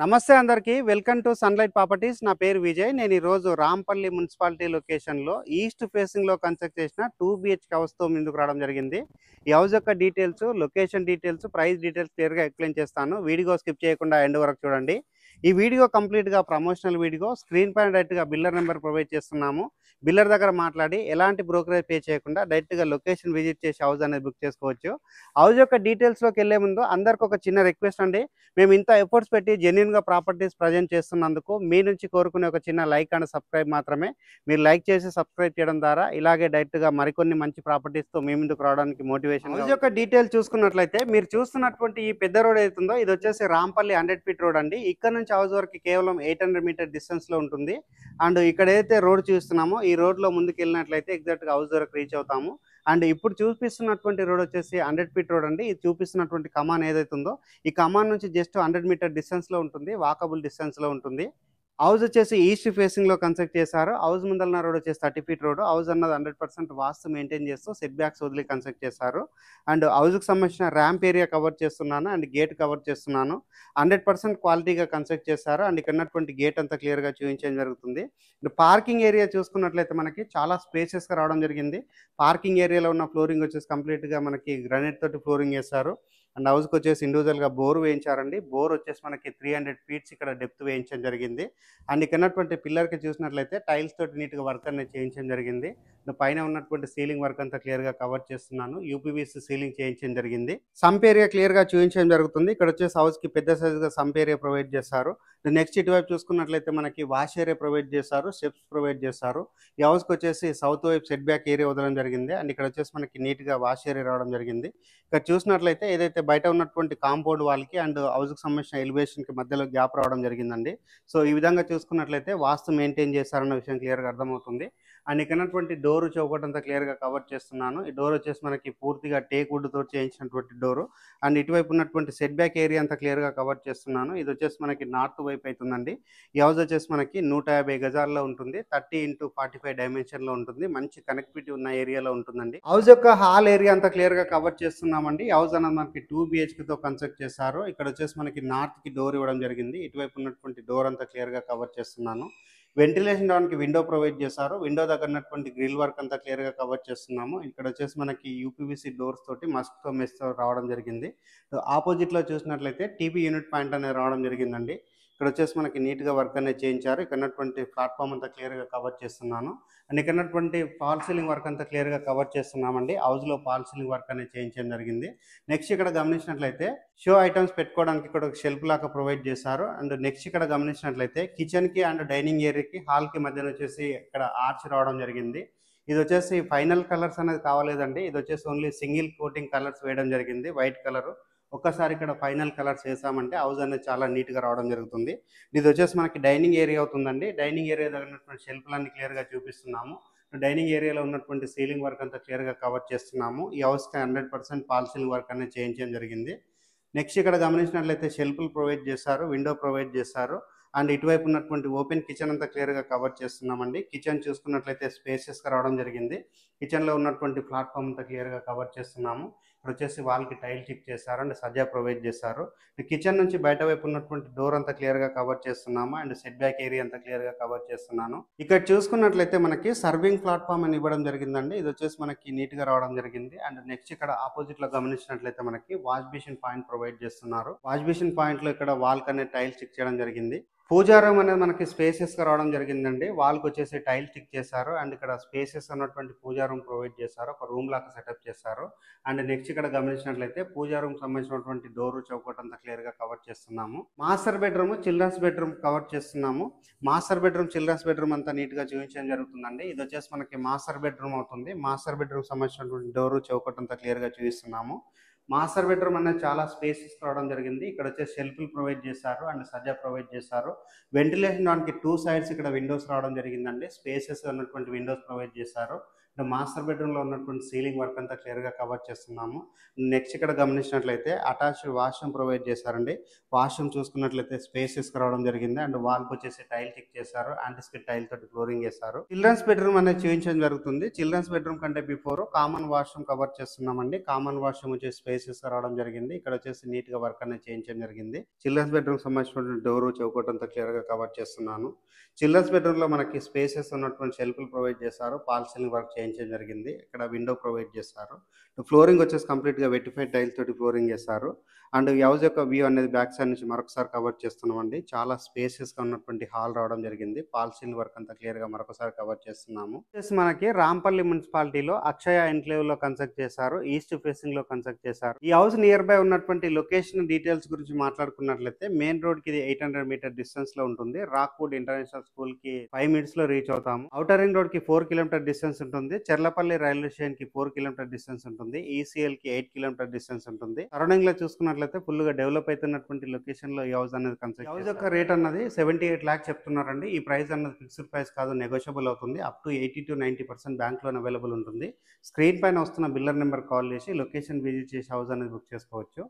నమస్తే అందరికీ welcome to sunlight properties. నా పేరు విజయ్. నేను ఈరోజు రాంపల్లి మున్సిపాలిటీ లొకేషన్లో ఈస్ట్ ఫేసింగ్లో కన్స్ట్రక్ట్ చేసిన 2 BHK హౌస్తో ముందుకు రావడం జరిగింది. ఈ హౌస్ యొక్క details, location details, price details క్లియర్గా ఎక్స్ప్లెయిన్ చేస్తాను. వీడియో స్కిప్ చేయకుండా ఎండ్ వరకు చూడండి. ఈ వీడియో కంప్లీట్గా ప్రమోషనల్ వీడియో. స్క్రీన్ పైన డైరెక్ట్గా బిల్లర్ నెంబర్ ప్రొవైడ్ చేస్తున్నాము. బిల్లర్ దగ్గర మాట్లాడి ఎలాంటి బ్రోకరేజ్ పే చేయకుండా డైరెక్ట్గా లొకేషన్ విజిట్ చేసి హౌస్ అనేది బుక్ చేసుకోవచ్చు. హౌస్ యొక్క డీటెయిల్స్లోకి వెళ్ళే ముందు అందరికి ఒక చిన్న రిక్వెస్ట్ అండి. మేము ఇంత ఎఫర్ట్స్ పెట్టి జెన్యూన్గా ప్రాపర్టీస్ ప్రజెంట్ చేస్తున్నందుకు మీ నుంచి కోరుకునే ఒక చిన్న లైక్ అండ్ సబ్స్క్రైబ్ మాత్రమే. మీరు లైక్ చేసి సబ్స్క్రైబ్ చేయడం ద్వారా ఇలాగే డైరెక్ట్గా మరికొన్ని మంచి ప్రాపర్టీస్తో మీ ముందుకు రావడానికి మోటివేషన్. హౌస్ యొక్క డీటెయిల్స్ చూసుకున్నట్లయితే మీరు చూస్తున్నటువంటి ఈ పెద్ద రోడ్ అవుతుందో ఇది వచ్చేసి రాంపల్లి 100 ఫీట్ రోడ్ అండి. ఇక్కడ నుంచి హౌస్ వరకు కేవలం 800 మీటర్ డిస్టెన్స్లో ఉంటుంది. అండ్ ఇక్కడ ఏదైతే రోడ్ చూస్తున్నామో ఈ రోడ్లో ముందుకు వెళ్ళినట్లయితే ఎగ్జాక్ట్గా హౌస్ వరకు రీచ్ అవుతాము. అండ్ ఇప్పుడు చూపిస్తున్నటువంటి రోడ్ వచ్చేసి 100 ఫీట్ రోడ్ అండి. ఇది చూపిస్తున్నటువంటి కమాన్ ఏదైతే ఉందో ఈ కమాన్ నుంచి జస్ట్ 100 మీటర్ డిస్టెన్స్లో ఉంటుంది, వాకబుల్ డిస్టెన్స్లో ఉంటుంది. హౌస్ వచ్చేసి ఈస్ట్ ఫేసింగ్లో కన్స్ట్రక్ట్ చేశారు. హౌస్ ముందల రోడ్ వచ్చేసి 30 ఫీట్ రోడ్. హౌస్ అన్నది 100% వాస్తు మెయింటైన్ చేస్తూ సెట్ బ్యాక్స్ వదిలి కన్స్ట్రక్ట్ చేశారు. అండ్ హౌస్కి సంబంధించిన ర్యాంప్ ఏరియా కవర్ చేస్తున్నాను అండ్ గేట్ కవర్ చేస్తున్నాను. 100% క్వాలిటీగా కన్స్ట్రక్ట్ చేశారు. అండ్ ఇక్కడ ఉన్నటువంటి గేట్ అంతా క్లియర్గా చూపించడం జరుగుతుంది. అండ్ పార్కింగ్ ఏరియా చూసుకున్నట్లయితే మనకి చాలా స్పేసెస్గా రావడం జరిగింది. పార్కింగ్ ఏరియాలో ఉన్న ఫ్లోరింగ్ వచ్చేసి కంప్లీట్గా మనకి గ్రానైట్ తోటి ఫ్లోరింగ్ చేశారు. అండ్ హౌస్కి వచ్చేసి ఇండివిజువల్గా బోర్ వేయించారండి. బోర్ వచ్చేసి మనకి 300 ఫీట్స్ ఇక్కడ డెప్త్ వేయించడం జరిగింది. అండ్ ఇక్కడ ఉన్నటువంటి పిల్లర్కి చూసినట్లయితే టైల్స్ తోటి నీట్గా వర్క్ అనేది చేయించడం జరిగింది. పైన ఉన్నటువంటి సీలింగ్ వర్క్ అంతా క్లియర్గా కవర్ చేస్తున్నాను. యూపీవీసీ సీలింగ్ చేయించడం జరిగింది. సంప్ ఏరియా క్లియర్గా చూపించడం జరుగుతుంది. ఇక్కడ వచ్చేసి హౌస్కి పెద్ద సైజుగా సంప్ ఏరియా ప్రొవైడ్ చేస్తారు. నెక్స్ట్ ఇటువైపు చూసుకున్నట్లయితే మనకి వాష్ ఏరియా ప్రొవైడ్ చేస్తారు, స్టెప్స్ ప్రొవైడ్ చేస్తారు. ఈ హౌస్కి వచ్చేసి సౌత్ వైపు సెట్ బ్యాక్ ఏరియా వదలడం జరిగింది. అండ్ ఇక్కడ వచ్చేసి మనకి నీట్గా వాష్ ఏరియా రావడం జరిగింది. ఇక్కడ చూసినట్లయితే ఏదైతే బయట ఉన్నటువంటి కాంపౌండ్ వాళ్ళకి అండ్ హౌస్కి సంబంధించిన ఎలివేషన్కి మధ్యలో గ్యాప్ రావడం జరిగిందండి. సో ఈ విధంగా చూసుకున్నట్లయితే వాస్తు మెయింటైన్ చేస్తారన్న విషయం క్లియర్గా అర్థమవుతుంది. అండ్ ఇక్కడ ఉన్నటువంటి డోర్ చౌకట్ అంతా క్లియర్గా కవర్ చేస్తున్నాను. ఈ డోర్ వచ్చేసి మనకి పూర్తిగా టేక్ వుడ్ తోటి చేయించినటువంటి డోరు. అండ్ ఇటువైపు ఉన్నటువంటి సెట్ బ్యాక్ ఏరియా అంతా క్లియర్గా కవర్ చేస్తున్నాను. ఇది వచ్చేసి మనకి నార్త్ వైపు అవుతుందండి. ఈ హౌస్ వచ్చేసి మనకి 150 గజాల్లో ఉంటుంది. 30x45 డైమెన్షన్లో ఉంటుంది. మంచి కనెక్టివిటీ ఉన్న ఏరియాలో ఉంటుందండి. హౌస్ యొక్క హాల్ ఏరియా అంతా క్లియర్గా కవర్ చేస్తున్నామండి. హౌస్ అన్నది మనకి 2 BHKతో కన్స్ట్రక్ట్ చేశారు. ఇక్కడ వచ్చేసి మనకి నార్త్కి డోర్ ఇవ్వడం జరిగింది. ఇటువైపు ఉన్నటువంటి డోర్ అంతా క్లియర్గా కవర్ చేస్తున్నాను. వెంటిలేషన్ రావడానికి విండో ప్రొవైడ్ చేశారు. విండో దగ్గర ఉన్నటువంటి గ్రిల్ వర్క్ అంతా క్లియర్గా కవర్ చేస్తున్నాము. ఇక్కడ వచ్చేసి మనకి యూపీవీసీ డోర్స్ తోటి మస్క్తో మెస్తో రావడం జరిగింది. ఆపోజిట్లో చూసినట్లయితే టీవీ యూనిట్ పాయింట్ అనేది రావడం జరిగిందండి. ఇక్కడ వచ్చేసి మనకి నీట్గా వర్క్ అనేది చేయించారు. ఇక్కడ ఉన్నటువంటి ప్లాట్ఫామ్ అంతా క్లియర్గా కవర్ చేస్తున్నాను. అండ్ ఇక్కడ ఉన్నటువంటి ఫాల్ సీలింగ్ వర్క్ అంతా క్లియర్గా కవర్ చేస్తున్నామండి. హౌస్లో ఫాల్ సీలింగ్ వర్క్ అనేది చేయించడం జరిగింది. నెక్స్ట్ ఇక్కడ గమనించినట్లయితే షో ఐటమ్స్ పెట్టుకోవడానికి ఇక్కడ ఒక షెల్ఫ్ లాగా ప్రొవైడ్ చేశారు. అండ్ నెక్స్ట్ ఇక్కడ గమనించినట్లయితే కిచెన్కి అండ్ డైనింగ్ ఏరియాకి హాల్కి మధ్యన వచ్చేసి ఇక్కడ ఆర్చ్ రావడం జరిగింది. ఇది వచ్చేసి ఫైనల్ కలర్స్ అనేది కావాలేదండి. ఇది వచ్చేసి ఓన్లీ సింగిల్ కోటింగ్ కలర్స్ వేయడం జరిగింది, వైట్ కలర్. ఒక్కసారి ఇక్కడ ఫైనల్ కలర్స్ వేసామంటే హౌస్ అనేది చాలా నీట్గా రావడం జరుగుతుంది. ఇది వచ్చేసి మనకి డైనింగ్ ఏరియా అవుతుందండి. డైనింగ్ ఏరియా దగ్గర ఉన్నటువంటి షెల్ఫ్లన్నీ క్లియర్గా చూపిస్తున్నాము. డైనింగ్ ఏరియాలో ఉన్నటువంటి సీలింగ్ వర్క్ అంతా క్లియర్గా కవర్ చేస్తున్నాము. ఈ హౌస్కి 100% ఫాల్ సీలింగ్ వర్క్ అనేది చేయించడం జరిగింది. నెక్స్ట్ ఇక్కడ గమనించినట్లయితే షెల్ఫ్లు ప్రొవైడ్ చేస్తారు, విండో ప్రొవైడ్ చేస్తారు. అండ్ ఇటువైపు ఉన్నటువంటి ఓపెన్ కిచెన్ అంతా క్లియర్గా కవర్ చేస్తున్నామండి. కిచెన్ చూసుకున్నట్లయితే స్పేసెస్గా రావడం జరిగింది. కిచెన్లో ఉన్నటువంటి ప్లాట్ఫామ్ అంతా క్లియర్గా కవర్ చేస్తున్నాము. ఇక్కడ వచ్చేసి వాళ్ళకి టైల్ చిక్ చేశారు అండ్ సజ్జా ప్రొవైడ్ చేశారు. కిచెన్ నుంచి బయట వైపు ఉన్నటువంటి డోర్ అంతా క్లియర్గా కవర్ చేస్తున్నాము. అండ్ సెట్ బ్యాక్ ఏరియా అంతా క్లియర్గా కవర్ చేస్తున్నాను. ఇక్కడ చూసుకున్నట్లయితే మనకి సర్వింగ్ ప్లాట్ఫామ్ అని ఇవ్వడం జరిగిందండి. ఇది వచ్చేసి మనకి నీట్గా రావడం జరిగింది. అండ్ నెక్స్ట్ ఇక్కడ ఆపోజిట్లో గమనించినట్లయితే మనకి వాష్ బేసిన్ పాయింట్ ప్రొవైడ్ చేస్తున్నారు. వాష్ బేసిన్ పాయింట్లో ఇక్కడ వాల్కి అనేది టైల్ స్టిక్ చేయడం జరిగింది. పూజా రూమ్ అనేది మనకి స్పేసెస్గా రావడం జరిగిందండి. వాల్కి వచ్చేసి టైల్ స్టిక్ చేశారు. అండ్ ఇక్కడ స్పేసెస్ ఉన్నటువంటి పూజా రూమ్ ప్రొవైడ్ చేశారు. ఒక రూమ్ లాగా సెటప్ చేశారు. అండ్ నెక్స్ట్ ఇక్కడ గమనించినట్లయితే పూజా రూమ్ సంబంధించినటువంటి డోరు చౌకట్ అంతా క్లియర్గా కవర్ చేస్తున్నాము. Master bedroom, children's bedroom cover చేస్తున్నాము. మాస్టర్ బెడ్రూమ్, చిల్డ్రన్స్ బెడ్రూమ్ అంతా నీట్గా చూపించడం జరుగుతుందండి. ఇది వచ్చేసి మనకి మాస్టర్ బెడ్రూమ్ అవుతుంది. మాస్టర్ బెడ్రూమ్ సంబంధించినటువంటి డోరు చౌకట్ అంతా క్లియర్గా చూపిస్తున్నాము. మాస్టర్ బెడ్రూమ్ అనేది చాలా స్పేసెస్ రావడం జరిగింది. ఇక్కడ వచ్చేసి షెల్ఫ్లు ప్రొవైడ్ చేశారు అండ్ సజ్జా ప్రొవైడ్ చేశారు. వెంటిలేషన్ దానికి 2 సైడ్స్ ఇక్కడ విండోస్ రావడం జరిగిందండి. స్పేసెస్ ఉన్నటువంటి విండోస్ ప్రొవైడ్ చేశారు. మాస్టర్ బెడ్రూమ్లో ఉన్నటువంటి సీలింగ్ వర్క్ అంతా క్లియర్గా కవర్ చేస్తున్నాము. నెక్స్ట్ ఇక్కడ గమనించినట్లయితే అటాచ్డ్ వాష్రూమ్ ప్రొవైడ్ చేశారండి. వాష్రూమ్ చూసుకున్నట్లయితే స్పేసెస్ రావడం జరిగింది అండ్ వాల్కి వచ్చేసి టైల్ టిక్ చేశారు. యాంటిస్కిడ్ టైల్ తోటి ఫ్లోరింగ్ చేశారు. చిల్డ్రన్స్ బెడ్రూమ్ అనేది చూపించడం జరుగుతుంది. చిల్డ్రన్స్ బెడ్రూమ్ కంటే బిఫోర్ కామన్ వాష్రూమ్ కవర్ చేస్తున్నామండి. కామన్ వాష్రూమ్ వచ్చేసి స్పేసెస్ రావడం జరిగింది. ఇక్కడ వచ్చేసి నీట్ గా వర్క్ అనేది చేయించడం జరిగింది. చిల్డ్రన్స్ బెడ్రూమ్ సంబంధించిన డోర్ చౌకట్ అంతా క్లియర్ గా కవర్ చేస్తున్నాను. చిల్డ్రన్స్ బెడ్రూమ్ లో మనకి స్పేసెస్ ఉన్నటువంటి షెల్ఫ్లు ప్రొవైడ్ చేశారు. పాల్ సీలింగ్ వర్క్ చేయించడం జరిగింది. ఇక్కడ విండో ప్రొవైడ్ చేశారు. ఫ్లోరింగ్ వచ్చేసి కంప్లీట్ గా వెటిఫైడ్ టైల్ తోటి ఫ్లోరింగ్ చేశారు. అండ్ ఈ హౌస్ యొక్క వ్యూ అనేది బ్యాక్ సైడ్ నుంచి మరొకసారి కవర్ చేస్తున్నామండి. చాలా స్పేసెస్ గా ఉన్నటువంటి హాల్ రావడం జరిగింది. పాల్ సీలింగ్ వర్క్ అంతా క్లియర్ గా మరొకసారి కవర్ చేస్తున్నాము. వచ్చేసి మనకి రాంపల్లి మున్సిపాలిటీలో అక్షయ ఎన్క్లేవ్ లో కన్స్ట్రక్ట్ చేశారు. ఈస్ట్ ఫేసింగ్ లో కన్స్ట్రక్ట్ చేశారు. ఈ హౌస్ నియర్ బై ఉన్నటువంటి లొకేషన్ డీటెయిల్స్ గురించి మాట్లాడుకున్నట్లయితే మెయిన్ రోడ్ కి ఇది 800 మీటర్ డిస్టెన్స్ లో ఉంటుంది. రాక్వుడ్ ఇంటర్నేషనల్ స్కూల్ కి 5 మినిట్స్ లో రీచ్ అవుతాము. ఔటర్ రింగ్ రోడ్ కి 4 కిలోమీటర్ డిస్టెన్స్ ఉంటుంది. చెర్లపల్లి రైల్వే స్టేషన్ కి 4 కిలోమీటర్ డిస్టెన్స్ ఉంటుంది. ఈసీఎల్ కి 8 కిలోమీటర్ డిస్టెన్స్ ఉంటుంది. సరౌండింగ్ లో చూసుకున్నట్లయితే ఫుల్ గా డెవలప్ అవుతున్నటువంటి లొకేషన్ లో ఈ హౌస్ అనేది కన్స్ట్రక్ట్. హౌస్ యొక్క రేట్ అన్నది 78 లాక్స్ చెప్తున్నారండి. ఈ ప్రైస్ అన్నది ఫిక్స్డ్ ప్రైస్ కాదు, నెగోషియబుల్ అవుతుంది. Up to 80 to 90% bank loan available ఉంటుంది. స్క్రీన్ పైన వస్తున్న బిల్లర్ నెంబర్ కాల్ చేసి లొకేషన్ విజిట్ చేసి హౌస్ అనేది బుక్ చేసుకోవచ్చు.